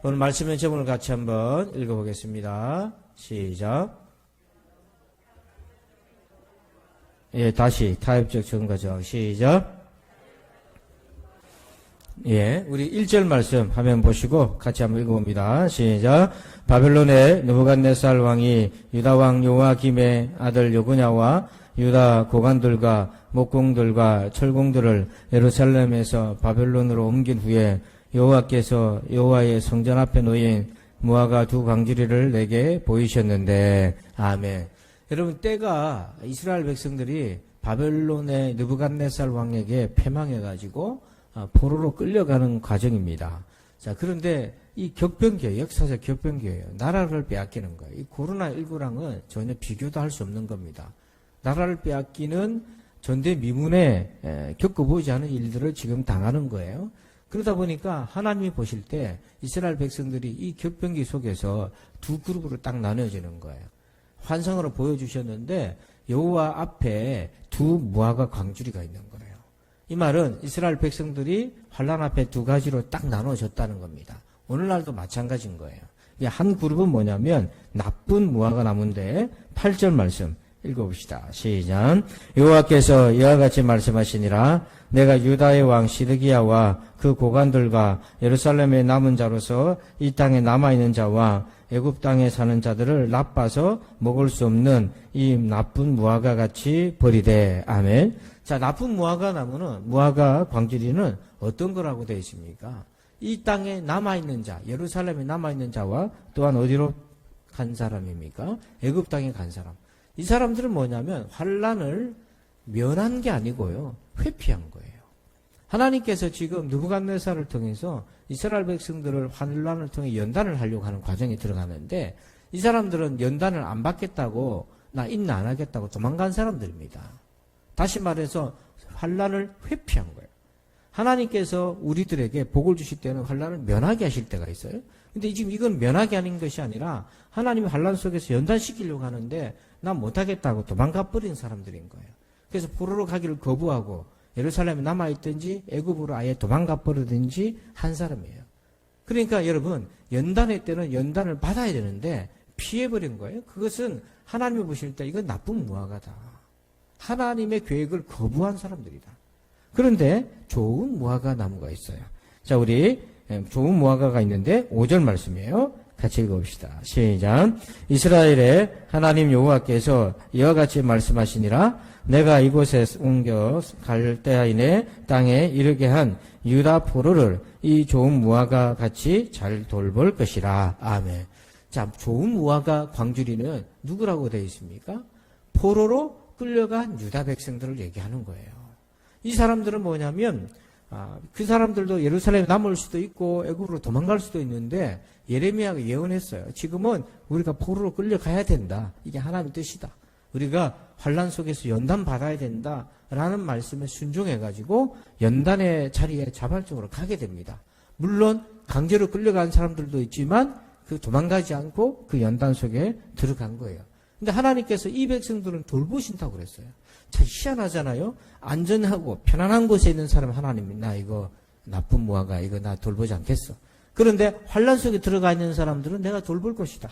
오늘 말씀의 제목을 같이 한번 읽어보겠습니다. 시작. 예, 다시 타협적 정과정 시작. 예, 우리 1절 말씀 화면 보시고 같이 한번 읽어봅니다. 시작. 바벨론의 느부갓네살 왕이 유다 왕 요아김의 아들 여고냐와 유다 고관들과 목공들과 철공들을 예루살렘에서 바벨론으로 옮긴 후에 여호와께서 여호와의 성전 앞에 놓인 무화과 두 광주리를 내게 보이셨는데. 아멘. 여러분, 때가 이스라엘 백성들이 바벨론의 느부갓네살 왕에게 패망해가지고 포로로 끌려가는 과정입니다. 자, 그런데 이 격변기예요. 역사적 격변기예요. 나라를 빼앗기는 거예요. 이 코로나19랑은 전혀 비교도 할 수 없는 겁니다. 나라를 빼앗기는 전대미문에 겪어보지 않은 일들을 지금 당하는 거예요. 그러다 보니까 하나님이 보실 때 이스라엘 백성들이 이 격변기 속에서 두 그룹으로 딱 나눠지는 거예요. 환상으로 보여주셨는데 여호와 앞에 두 무화과 광주리가 있는 거예요. 이 말은 이스라엘 백성들이 환란 앞에 두 가지로 딱 나눠졌다는 겁니다. 오늘날도 마찬가지인 거예요. 한 그룹은 뭐냐면 나쁜 무화과 나무인데 8절 말씀 읽어봅시다. 시작. 여호와께서 이와 같이 말씀하시니라. 내가 유다의 왕 시드기야와 그 고관들과 예루살렘의 남은 자로서 이 땅에 남아있는 자와 애굽 땅에 사는 자들을 나빠서 먹을 수 없는 이 나쁜 무화과 같이 버리되. 아멘. 자, 나쁜 무화과 나무는, 무화과 광주리는 어떤 거라고 되어 있습니까? 이 땅에 남아있는 자, 예루살렘에 남아있는 자와 또한 어디로 간 사람입니까? 애굽 땅에 간 사람. 이 사람들은 뭐냐면 환란을 면한 게 아니고요, 회피한 거예요. 하나님께서 지금 느부갓네살을 통해서 이스라엘 백성들을 환란을 통해 연단을 하려고 하는 과정에 들어가는데, 이 사람들은 연단을 안 받겠다고, 나 인내 안 하겠다고 도망간 사람들입니다. 다시 말해서 환란을 회피한 거예요. 하나님께서 우리들에게 복을 주실 때는 환란을 면하게 하실 때가 있어요. 근데 지금 이건 면하게 하는 것이 아니라 하나님이 환란 속에서 연단시키려고 하는데 난 못하겠다고 도망가 버린 사람들인 거예요. 그래서 포로로 가기를 거부하고 예루살렘에 남아있든지 애굽으로 아예 도망가 버리든지 한 사람이에요. 그러니까 여러분, 연단의 때는 연단을 받아야 되는데 피해버린 거예요. 그것은 하나님이 보실 때 이건 나쁜 무화과다. 하나님의 계획을 거부한 사람들이다. 그런데 좋은 무화과 나무가 있어요. 자, 우리 좋은 무화과가 있는데 5절 말씀이에요. 같이 읽어봅시다. 시작. 이스라엘의 하나님 여호와께서 이와 같이 말씀하시니라. 내가 이곳에 옮겨 갈대아인의 땅에 이르게 한 유다 포로를 이 좋은 무화과 같이 잘 돌볼 것이라. 아멘. 자, 좋은 무화과 광주리는 누구라고 되어 있습니까? 포로로 끌려간 유다 백성들을 얘기하는 거예요. 이 사람들은 뭐냐면 그 사람들도 예루살렘에 남을 수도 있고 애굽으로 도망갈 수도 있는데 예레미야가 예언했어요. 지금은 우리가 포로로 끌려가야 된다. 이게 하나님의 뜻이다. 우리가 환란 속에서 연단 받아야 된다라는 말씀에 순종해가지고 연단의 자리에 자발적으로 가게 됩니다. 물론 강제로 끌려간 사람들도 있지만 그 도망가지 않고 그 연단 속에 들어간 거예요. 근데 하나님께서 이 백성들은 돌보신다고 그랬어요. 참 희한하잖아요. 안전하고 편안한 곳에 있는 사람 하나님이 나 이거 나쁜 무화과 이거 나 돌보지 않겠어. 그런데 환란 속에 들어가 있는 사람들은 내가 돌볼 것이다.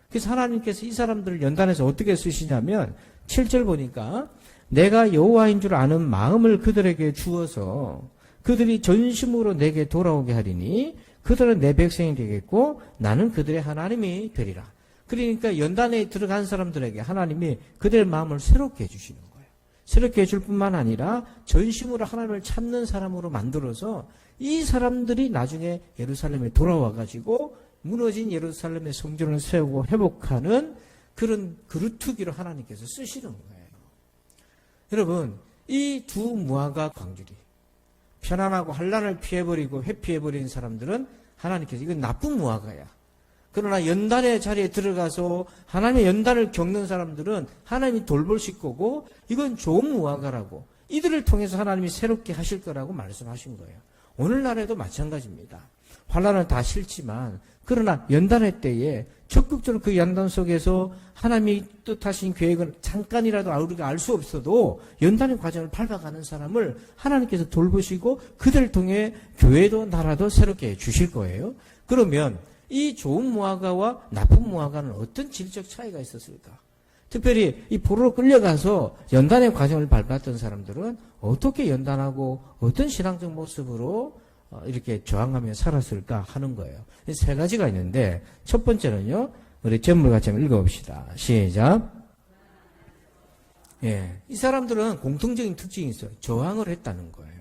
그래서 하나님께서 이 사람들을 연단해서 어떻게 쓰시냐면 7절 보니까 내가 여호와인 줄 아는 마음을 그들에게 주어서 그들이 전심으로 내게 돌아오게 하리니 그들은 내 백성이 되겠고 나는 그들의 하나님이 되리라. 그러니까 연단에 들어간 사람들에게 하나님이 그들의 마음을 새롭게 해주시는 거예요. 새롭게 해줄 뿐만 아니라 전심으로 하나님을 찾는 사람으로 만들어서 이 사람들이 나중에 예루살렘에 돌아와가지고 무너진 예루살렘의 성전을 세우고 회복하는 그런 그루트기로 하나님께서 쓰시는 거예요. 여러분, 이 두 무화과 광주리, 편안하고 환란을 피해버리고 회피해버린 사람들은 하나님께서 이건 나쁜 무화과야. 그러나 연단의 자리에 들어가서 하나님의 연단을 겪는 사람들은 하나님이 돌보실 거고 이건 좋은 무화과라고 이들을 통해서 하나님이 새롭게 하실 거라고 말씀하신 거예요. 오늘날에도 마찬가지입니다. 환란은 다 싫지만 그러나 연단의 때에 적극적으로 그 연단 속에서 하나님이 뜻하신 계획은 잠깐이라도 우리가 알 수 없어도 연단의 과정을 밟아가는 사람을 하나님께서 돌보시고 그들을 통해 교회도 나라도 새롭게 주실 거예요. 그러면 이 좋은 무화과와 나쁜 무화과는 어떤 질적 차이가 있었을까? 특별히 이 포로로 끌려가서 연단의 과정을 밟았던 사람들은 어떻게 연단하고 어떤 신앙적 모습으로 이렇게 저항하며 살았을까 하는 거예요. 세 가지가 있는데 첫 번째는요. 우리 전부 같이 한번 읽어봅시다. 시작. 예, 이 사람들은 공통적인 특징이 있어요. 저항을 했다는 거예요.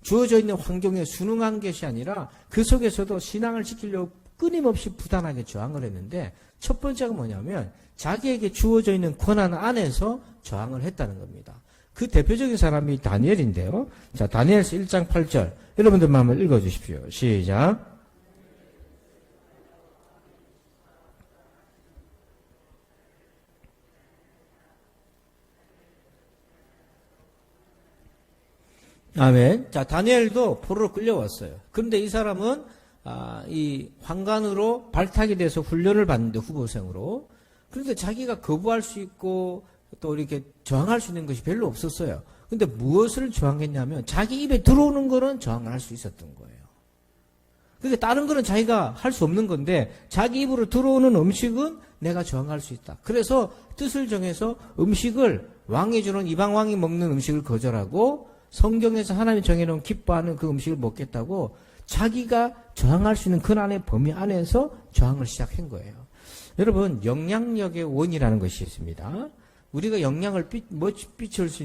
주어져 있는 환경에 순응한 것이 아니라 그 속에서도 신앙을 지키려고 끊임없이 부단하게 저항을 했는데 첫 번째가 뭐냐면 자기에게 주어져 있는 권한 안에서 저항을 했다는 겁니다. 그 대표적인 사람이 다니엘인데요. 자, 다니엘서 1장 8절. 여러분들만 한번 읽어주십시오. 시작. 아멘. 자, 다니엘도 포로로 끌려왔어요. 그런데 이 사람은 이 환관으로 발탁이 돼서 훈련을 받는데 후보생으로. 그런데 자기가 거부할 수 있고 또 이렇게 저항할 수 있는 것이 별로 없었어요. 근데 무엇을 저항했냐면 자기 입에 들어오는 거는 저항을 할 수 있었던 거예요. 근데 다른 거는 자기가 할 수 없는 건데 자기 입으로 들어오는 음식은 내가 저항할 수 있다. 그래서 뜻을 정해서 음식을 왕이 주는 이방 왕이 먹는 음식을 거절하고 성경에서 하나님이 정해놓은 기뻐하는 그 음식을 먹겠다고 자기가 저항할 수 있는 근한의 범위 안에서 저항을 시작한 거예요. 여러분, 영향력의 원이라는 것이 있습니다. 우리가 영향을 뻗칠 수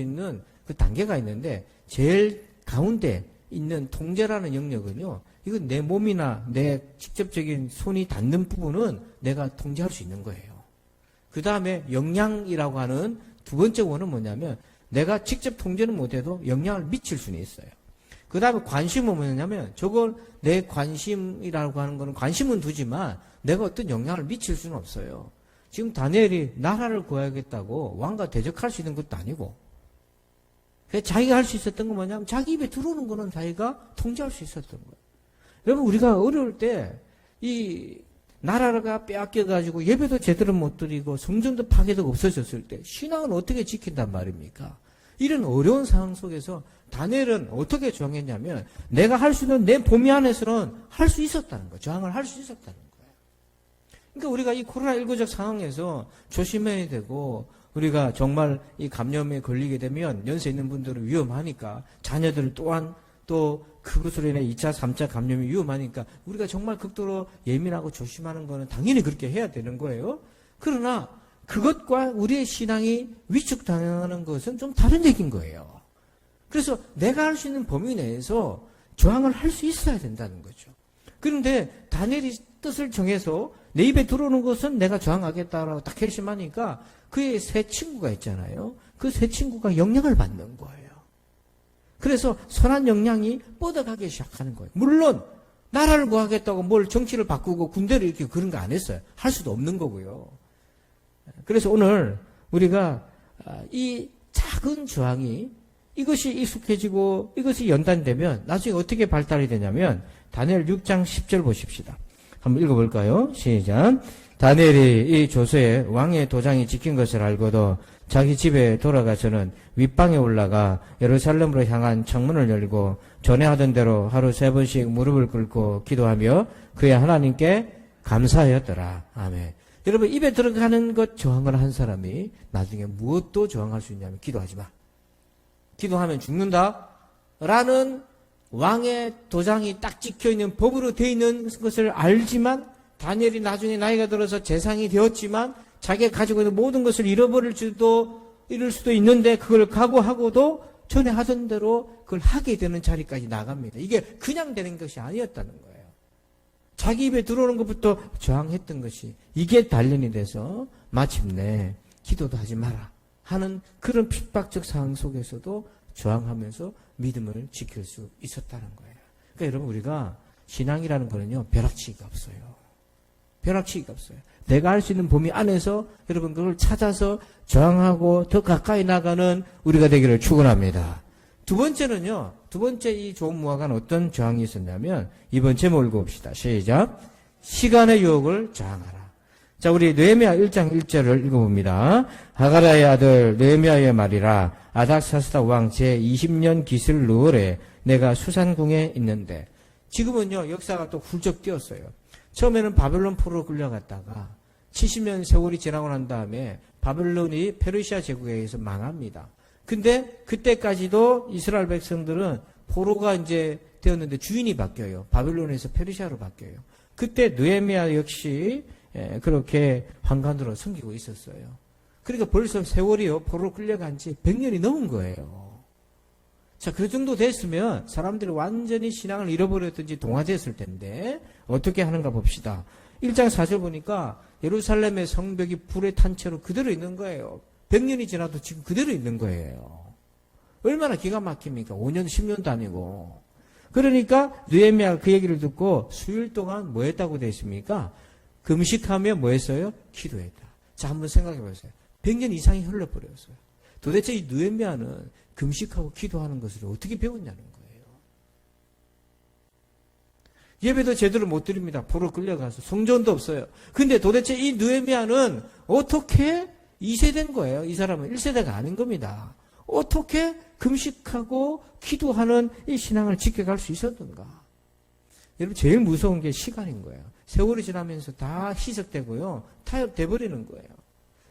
있는 그 단계가 있는데 제일 가운데 있는 통제라는 영역은요. 이건 내 몸이나 내 직접적인 손이 닿는 부분은 내가 통제할 수 있는 거예요. 그 다음에 영향이라고 하는 두 번째 원은 뭐냐면 내가 직접 통제는 못해도 영향을 미칠 수는 있어요. 그 다음에 관심은 뭐냐면 저걸 내 관심이라고 하는 거는 관심은 두지만 내가 어떤 영향을 미칠 수는 없어요. 지금 다니엘이 나라를 구해야겠다고 왕과 대적할 수 있는 것도 아니고 자기가 할 수 있었던 건 뭐냐면 자기 입에 들어오는 거는 자기가 통제할 수 있었던 거예요. 여러분 우리가 어려울 때 이 나라가 빼앗겨가지고 예배도 제대로 못 드리고 성전도 파괴도 없어졌을 때 신앙은 어떻게 지킨단 말입니까? 이런 어려운 상황 속에서 다니엘은 어떻게 저항했냐면 내가 할 수 있는 내 범위 안에서는 할 수 있었다는 거예요. 저항을 할 수 있었다는 거예요. 그러니까 우리가 이 코로나19적 상황에서 조심해야 되고 우리가 정말 이 감염에 걸리게 되면 연세 있는 분들은 위험하니까 자녀들 또한 또 그것으로 인해 2차, 3차 감염이 위험하니까 우리가 정말 극도로 예민하고 조심하는 거는 당연히 그렇게 해야 되는 거예요. 그러나 그것과 우리의 신앙이 위축당하는 것은 좀 다른 얘기인 거예요. 그래서 내가 할 수 있는 범위 내에서 저항을 할 수 있어야 된다는 거죠. 그런데 다니엘이 뜻을 정해서 내 입에 들어오는 것은 내가 저항하겠다라고 딱 결심하니까 그의 세 친구가 있잖아요. 그 세 친구가 영향을 받는 거예요. 그래서 선한 영향이 뻗어가기 시작하는 거예요. 물론 나라를 구하겠다고 뭘 정치를 바꾸고 군대를 이렇게 그런 거 안 했어요. 할 수도 없는 거고요. 그래서 오늘 우리가 이 작은 저항이 이것이 익숙해지고 이것이 연단되면 나중에 어떻게 발달이 되냐면 다니엘 6장 10절 보십시다. 한번 읽어볼까요? 시작. 다니엘이 이 조서에 왕의 도장이 찍힌 것을 알고도 자기 집에 돌아가서는 윗방에 올라가 예루살렘으로 향한 창문을 열고 전에 하던 대로 하루 3번씩 무릎을 꿇고 기도하며 그의 하나님께 감사하였더라. 아멘. 여러분 입에 들어가는 것 저항을 한 사람이 나중에 무엇도 저항할 수 있냐면 기도하지 마. 기도하면 죽는다. 라는 왕의 도장이 딱 찍혀있는 법으로 되어 있는 것을 알지만 다니엘이 나중에 나이가 들어서 재상이 되었지만 자기가 가지고 있는 모든 것을 잃을 수도 있는데 그걸 각오하고도 전에 하던 대로 그걸 하게 되는 자리까지 나갑니다. 이게 그냥 되는 것이 아니었다는 거예요. 자기 입에 들어오는 것부터 저항했던 것이 이게 단련이 돼서 마침내 기도도 하지 마라 하는 그런 핍박적 상황 속에서도 저항하면서 믿음을 지킬 수 있었다는 거예요. 그러니까 여러분 우리가 신앙이라는 거는요 벼락치기가 없어요. 벼락치기가 없어요. 내가 할 수 있는 범위 안에서 여러분 그걸 찾아서 저항하고 더 가까이 나가는 우리가 되기를 축원합니다. 두 번째는요. 두 번째 이 좋은 무화과는 어떤 저항이 있었냐면 이번 제목 읽어봅시다. 시작. 시간의 유혹을 저항하라. 자, 우리 느헤미야 1장 1절을 읽어봅니다. 하가라의 아들 느헤미야의 말이라. 아닥사스다 왕 제20년 기슬 르월에 내가 수산궁에 있는데 지금은요 역사가 또 훌쩍 뛰었어요. 처음에는 바벨론 포로로 끌려갔다가 70년 세월이 지나고 난 다음에 바벨론이 페르시아 제국에 의해서 망합니다. 근데 그때까지도 이스라엘 백성들은 포로가 이제 되었는데 주인이 바뀌어요. 바벨론에서 페르시아로 바뀌어요. 그때 느헤미야 역시 그렇게 환관으로 섬기고 있었어요. 그러니까 벌써 세월이요. 포로로 끌려간 지 100년이 넘은 거예요. 자, 그 정도 됐으면 사람들이 완전히 신앙을 잃어버렸든지 동화됐을 텐데 어떻게 하는가 봅시다. 1장 4절 보니까 예루살렘의 성벽이 불에 탄 채로 그대로 있는 거예요. 100년이 지나도 지금 그대로 있는 거예요. 얼마나 기가 막힙니까? 5년, 10년도 아니고. 그러니까 느헤미야가 그 얘기를 듣고 수일 동안 뭐 했다고 되어 있습니까? 금식하며 뭐 했어요? 기도했다. 자, 한번 생각해 보세요. 100년 이상이 흘러버렸어요. 도대체 이 느헤미야는 금식하고 기도하는 것을 어떻게 배웠냐는 거예요. 예배도 제대로 못 드립니다. 포로 끌려가서 성전도 없어요. 근데 도대체 이 느헤미야는 어떻게 2세대인 거예요. 이 사람은 1세대가 아닌 겁니다. 어떻게 금식하고 기도하는 이 신앙을 지켜갈 수 있었던가? 여러분 제일 무서운 게 시간인 거예요. 세월이 지나면서 다 희석되고요. 타협돼 버리는 거예요.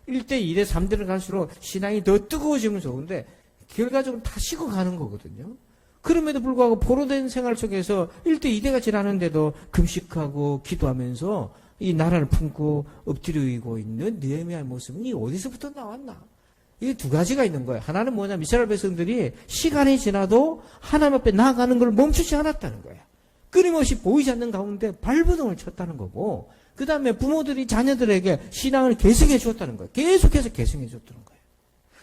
1대, 2대, 3대를 갈수록 신앙이 더 뜨거워지면 좋은데 결과적으로 다 식어가는 거거든요. 그럼에도 불구하고 포로된 생활 속에서 1대, 2대가 지나는데도 금식하고 기도하면서 이 나라를 품고 엎드리고 있는 느헤미야의 모습은 이 어디서부터 나왔나? 이게 두 가지가 있는 거예요. 하나는 뭐냐면 이스라엘 백성들이 시간이 지나도 하나님 앞에 나아가는 걸 멈추지 않았다는 거예요. 끊임없이 보이지 않는 가운데 발버둥을 쳤다는 거고, 그 다음에 부모들이 자녀들에게 신앙을 계승해 주었다는 거예요. 계속해서 계승해 줬다는 거예요.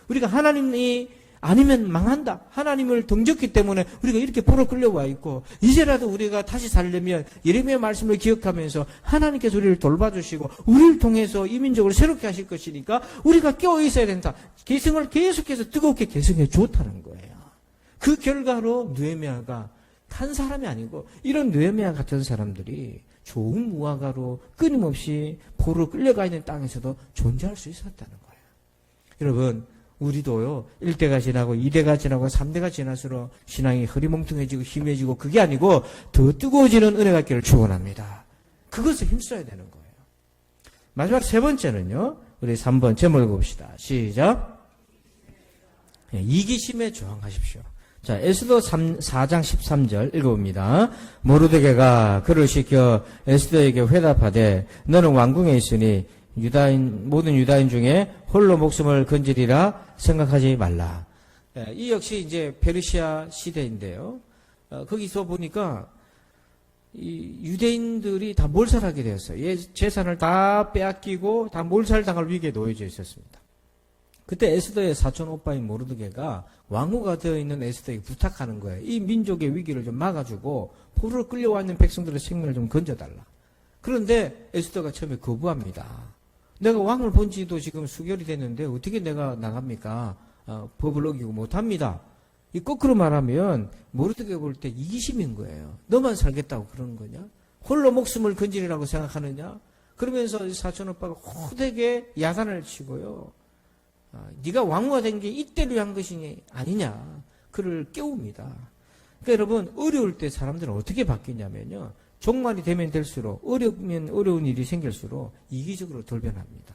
우리가 하나님이 아니면 망한다. 하나님을 등졌기 때문에 우리가 이렇게 포로 끌려와 있고, 이제라도 우리가 다시 살려면 예레미야 말씀을 기억하면서 하나님께서 우리를 돌봐주시고 우리를 통해서 이민족을 새롭게 하실 것이니까 우리가 깨어 있어야 된다. 계승을 계속해서 뜨겁게 계승해 줬다는 거예요. 그 결과로 느헤미야가 한 사람이 아니고 이런 느헤미야 같은 사람들이 좋은 무화과로 끊임없이 포로 끌려가 있는 땅에서도 존재할 수 있었다는 거예요. 여러분, 우리도요, 1대가 지나고 2대가 지나고 3대가 지날수록 신앙이 흐리멍텅해지고 힘해지고 그게 아니고 더 뜨거워지는 은혜가 있기를 축원합니다. 그것을 힘써야 되는 거예요. 마지막 세 번째는요, 우리 3번 제목을 봅시다. 시작. 이기심에 저항하십시오. 자, 에스더 4장 13절 읽어봅니다. 모르드게가 그를 시켜 에스더에게 회답하되 너는 왕궁에 있으니 모든 유다인 중에 홀로 목숨을 건지리라 생각하지 말라. 이 역시 이제 페르시아 시대인데요. 거기서 보니까 이 유대인들이 다 몰살하게 되었어요. 재산을 다 빼앗기고 다 몰살당할 위기에 놓여져 있었습니다. 그때 에스더의 사촌 오빠인 모르드게가 왕후가 되어 있는 에스더에게 부탁하는 거예요. 이 민족의 위기를 좀 막아주고 포로로 끌려와 있는 백성들의 생명을 좀 건져달라. 그런데 에스더가 처음에 거부합니다. 내가 왕을 본 지도 지금 수개월이 됐는데 어떻게 내가 나갑니까? 법을 어기고 못합니다. 이 거꾸로 말하면 모르드게 볼 때 이기심인 거예요. 너만 살겠다고 그러는 거냐? 홀로 목숨을 건지리라고 생각하느냐? 그러면서 사촌 오빠가 호되게 야단을 치고요. 네가 왕후가 된 게 이때를 위한 것이 아니냐. 그를 깨웁니다. 그러니까 여러분, 어려울 때 사람들은 어떻게 바뀌냐면요. 종말이 되면 될수록, 어려우면 어려운 일이 생길수록 이기적으로 돌변합니다.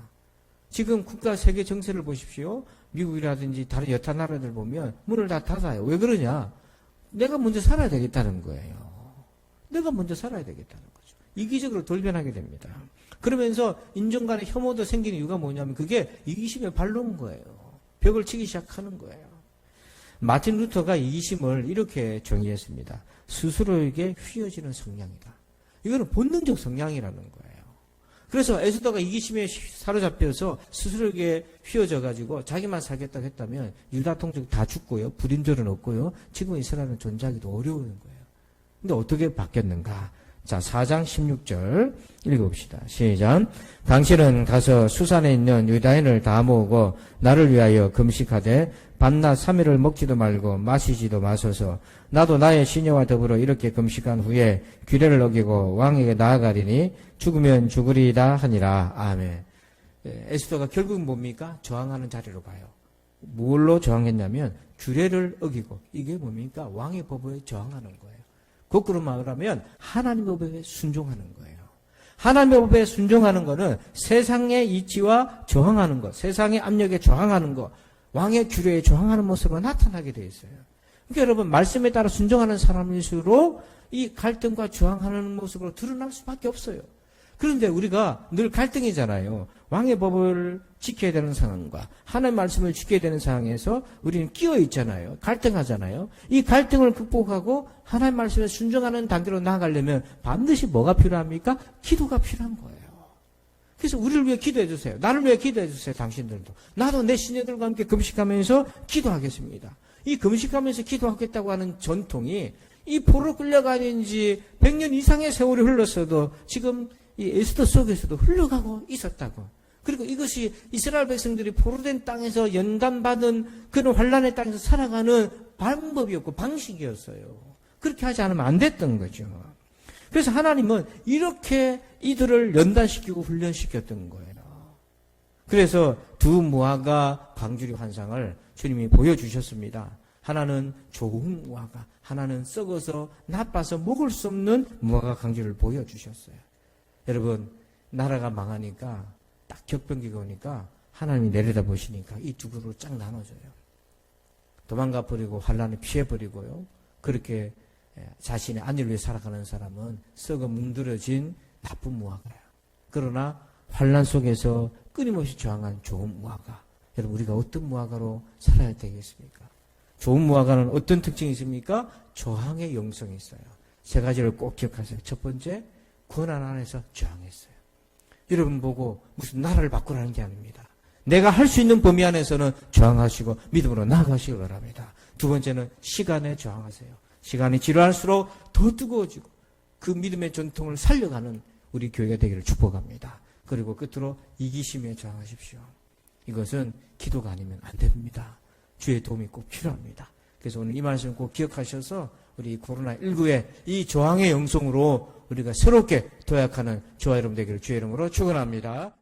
지금 국가 세계 정세를 보십시오. 미국이라든지 다른 여타 나라들 보면 문을 다 닫아요. 왜 그러냐? 내가 먼저 살아야 되겠다는 거예요. 내가 먼저 살아야 되겠다는 거죠. 이기적으로 돌변하게 됩니다. 그러면서 인종 간의 혐오도 생기는 이유가 뭐냐면 그게 이기심에 발놓은 거예요. 벽을 치기 시작하는 거예요. 마틴 루터가 이기심을 이렇게 정의했습니다. 스스로에게 휘어지는 성향이다. 이거는 본능적 성향이라는 거예요. 그래서 에스더가 이기심에 사로잡혀서 스스로에게 휘어져가지고 자기만 살겠다고 했다면 유다 통족 다 죽고요. 불임절은 없고요. 지금 이스라엘은 존재하기도 어려운 거예요. 근데 어떻게 바뀌었는가? 자, 4장 16절 읽어봅시다. 시작. 당신은 가서 수산에 있는 유다인을 다 모으고 나를 위하여 금식하되 밤낮 3일을 먹지도 말고 마시지도 마소서. 나도 나의 시녀와 더불어 이렇게 금식한 후에 규례를 어기고 왕에게 나아가리니 죽으면 죽으리이다 하니라. 아멘. 에스더가 결국은 뭡니까? 저항하는 자리로 가요. 뭘로 저항했냐면 규례를 어기고, 이게 뭡니까? 왕의 법에 저항하는 거예요. 거꾸로 말하면 하나님의 법에 순종하는 거예요. 하나님의 법에 순종하는 것은 세상의 이치와 저항하는 것, 세상의 압력에 저항하는 것, 왕의 규례에 저항하는 모습으로 나타나게 되어 있어요. 그러니까 여러분, 말씀에 따라 순종하는 사람일수록 이 갈등과 저항하는 모습으로 드러날 수밖에 없어요. 그런데 우리가 늘 갈등이잖아요. 왕의 법을 지켜야 되는 상황과 하나님의 말씀을 지켜야 되는 상황에서 우리는 끼어 있잖아요. 갈등하잖아요. 이 갈등을 극복하고 하나님의 말씀에 순종하는 단계로 나아가려면 반드시 뭐가 필요합니까? 기도가 필요한 거예요. 그래서 우리를 위해 기도해 주세요. 나를 위해 기도해 주세요. 당신들도. 나도 내 시녀들과 함께 금식하면서 기도하겠습니다. 이 금식하면서 기도하겠다고 하는 전통이 이 포로 끌려가는 지 100년 이상의 세월이 흘렀어도 지금 이 에스더 속에서도 흘러가고 있었다고. 그리고 이것이 이스라엘 백성들이 포로된 땅에서 연단받은 그런 환란의 땅에서 살아가는 방법이었고 방식이었어요. 그렇게 하지 않으면 안 됐던 거죠. 그래서 하나님은 이렇게 이들을 연단시키고 훈련시켰던 거예요. 그래서 두 무화과 광주리 환상을 주님이 보여주셨습니다. 하나는 좋은 무화과, 하나는 썩어서 나빠서 먹을 수 없는 무화과 광주리를 보여주셨어요. 여러분, 나라가 망하니까 딱 격변기가 오니까 하나님이 내려다보시니까 이 두 그룹으로 쫙 나눠져요. 도망가 버리고 환란을 피해 버리고요. 그렇게 자신의 안위를 위해 살아가는 사람은 썩어 뭉들어진 나쁜 무화과예요. 그러나 환란 속에서 끊임없이 저항한 좋은 무화과. 여러분, 우리가 어떤 무화과로 살아야 되겠습니까? 좋은 무화과는 어떤 특징이 있습니까? 저항의 영성이 있어요. 세 가지를 꼭 기억하세요. 첫 번째, 권한 안에서 저항했어요. 여러분 보고 무슨 나라를 바꾸라는 게 아닙니다. 내가 할 수 있는 범위 안에서는 저항하시고 믿음으로 나아가시기 바랍니다. 두 번째는 시간에 저항하세요. 시간이 지루할수록 더 뜨거워지고 그 믿음의 전통을 살려가는 우리 교회가 되기를 축복합니다. 그리고 끝으로 이기심에 저항하십시오. 이것은 기도가 아니면 안 됩니다. 주의 도움이 꼭 필요합니다. 그래서 오늘 이 말씀 꼭 기억하셔서 우리 코로나19의 이 저항의 영성으로 우리가 새롭게 도약하는 저와 여러분 되기를 주의 이름으로 축원합니다.